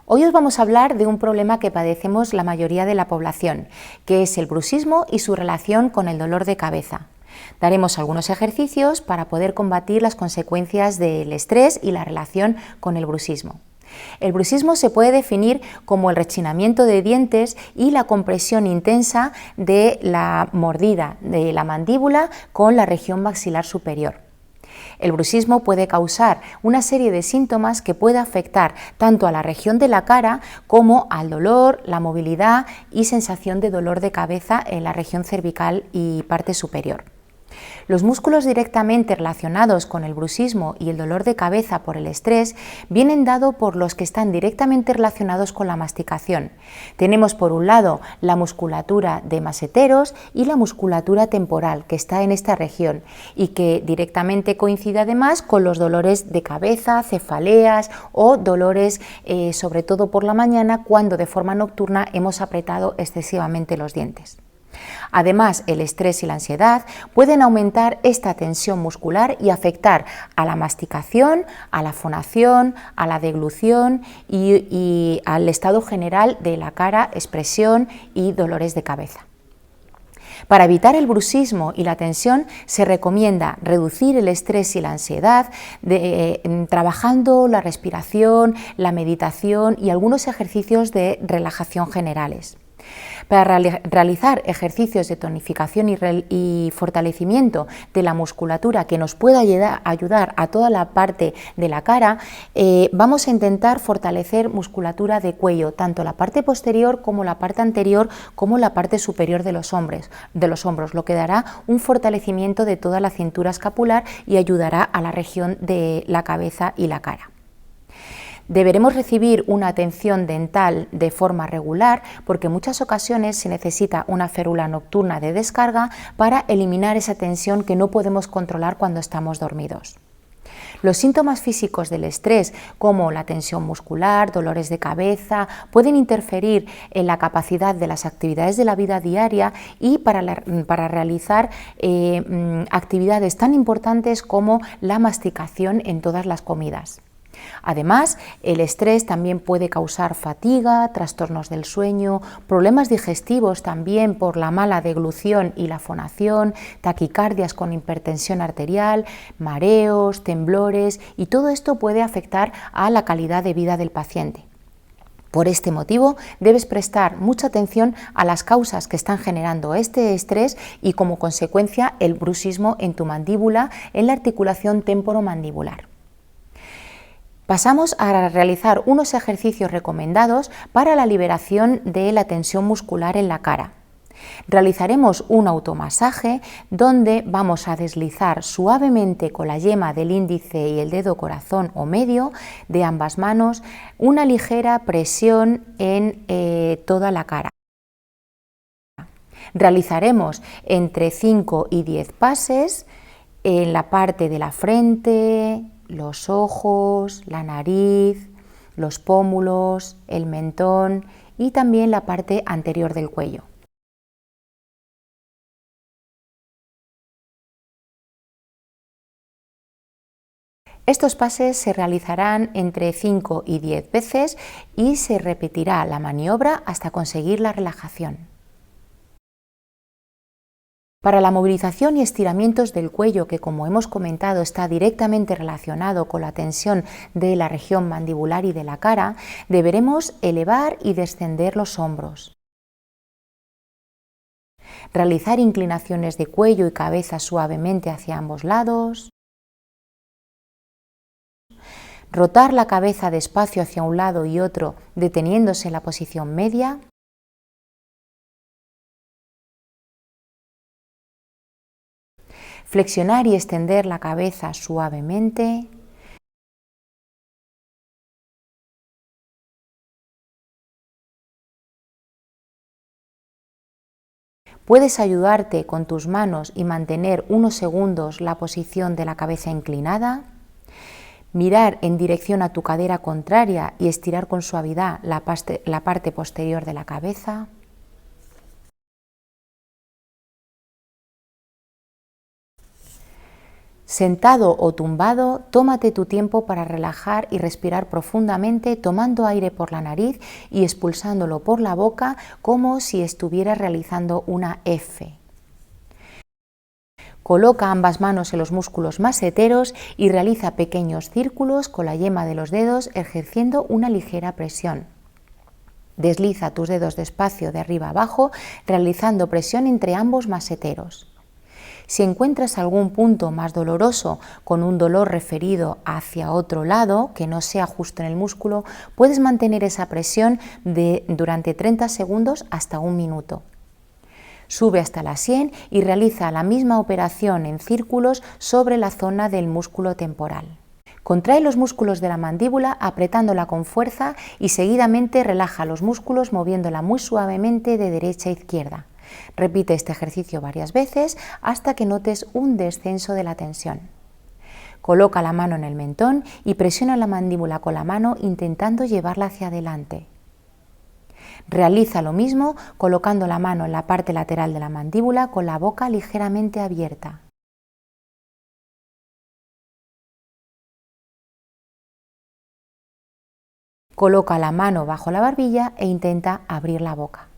Hoy os vamos a hablar de un problema que padecemos la mayoría de la población, que es el bruxismo y su relación con el dolor de cabeza. Daremos algunos ejercicios para poder combatir las consecuencias del estrés y la relación con el bruxismo. El bruxismo se puede definir como el rechinamiento de dientes y la compresión intensa de la mordida de la mandíbula con la región maxilar superior. El bruxismo puede causar una serie de síntomas que puede afectar tanto a la región de la cara como al dolor, la movilidad y sensación de dolor de cabeza en la región cervical y parte superior. Los músculos directamente relacionados con el bruxismo y el dolor de cabeza por el estrés vienen dados por los que están directamente relacionados con la masticación. Tenemos por un lado la musculatura de maseteros y la musculatura temporal que está en esta región y que directamente coincide además con los dolores de cabeza, cefaleas o dolores sobre todo por la mañana cuando de forma nocturna hemos apretado excesivamente los dientes. Además, el estrés y la ansiedad pueden aumentar esta tensión muscular y afectar a la masticación, a la fonación, a la deglución y al estado general de la cara, expresión y dolores de cabeza. Para evitar el bruxismo y la tensión se recomienda reducir el estrés y la ansiedad trabajando la respiración, la meditación y algunos ejercicios de relajación generales. Para realizar ejercicios de tonificación y fortalecimiento de la musculatura que nos pueda ayudar a toda la parte de la cara, vamos a intentar fortalecer musculatura de cuello, tanto la parte posterior como la parte anterior, como la parte superior de los hombros, lo que dará un fortalecimiento de toda la cintura escapular y ayudará a la región de la cabeza y la cara. Deberemos recibir una atención dental de forma regular porque en muchas ocasiones se necesita una férula nocturna de descarga para eliminar esa tensión que no podemos controlar cuando estamos dormidos. Los síntomas físicos del estrés, como la tensión muscular, dolores de cabeza, pueden interferir en la capacidad de las actividades de la vida diaria y para realizar actividades tan importantes como la masticación en todas las comidas. Además, el estrés también puede causar fatiga, trastornos del sueño, problemas digestivos también por la mala deglución y la fonación, taquicardias con hipertensión arterial, mareos, temblores y todo esto puede afectar a la calidad de vida del paciente. Por este motivo, debes prestar mucha atención a las causas que están generando este estrés y como consecuencia el bruxismo en tu mandíbula, en la articulación temporomandibular. Pasamos a realizar unos ejercicios recomendados para la liberación de la tensión muscular en la cara. Realizaremos un automasaje donde vamos a deslizar suavemente con la yema del índice y el dedo corazón o medio de ambas manos una ligera presión en toda la cara. Realizaremos entre 5 y 10 pases en la parte de la frente, los ojos, la nariz, los pómulos, el mentón y también la parte anterior del cuello. Estos pases se realizarán entre 5 y 10 veces y se repetirá la maniobra hasta conseguir la relajación. Para la movilización y estiramientos del cuello, que como hemos comentado está directamente relacionado con la tensión de la región mandibular y de la cara, deberemos elevar y descender los hombros. Realizar inclinaciones de cuello y cabeza suavemente hacia ambos lados. Rotar la cabeza despacio hacia un lado y otro, deteniéndose en la posición media. Flexionar y extender la cabeza suavemente. Puedes ayudarte con tus manos y mantener unos segundos la posición de la cabeza inclinada. Mirar en dirección a tu cadera contraria y estirar con suavidad la parte posterior de la cabeza. Sentado o tumbado, tómate tu tiempo para relajar y respirar profundamente, tomando aire por la nariz y expulsándolo por la boca como si estuvieras realizando una F. Coloca ambas manos en los músculos maseteros y realiza pequeños círculos con la yema de los dedos ejerciendo una ligera presión. Desliza tus dedos despacio de arriba a abajo, realizando presión entre ambos maseteros. Si encuentras algún punto más doloroso con un dolor referido hacia otro lado, que no sea justo en el músculo, puedes mantener esa presión durante 30 segundos hasta 1 minuto. Sube hasta la sien y realiza la misma operación en círculos sobre la zona del músculo temporal. Contrae los músculos de la mandíbula apretándola con fuerza y seguidamente relaja los músculos moviéndola muy suavemente de derecha a izquierda. Repite este ejercicio varias veces hasta que notes un descenso de la tensión. Coloca la mano en el mentón y presiona la mandíbula con la mano intentando llevarla hacia adelante. Realiza lo mismo colocando la mano en la parte lateral de la mandíbula con la boca ligeramente abierta. Coloca la mano bajo la barbilla e intenta abrir la boca.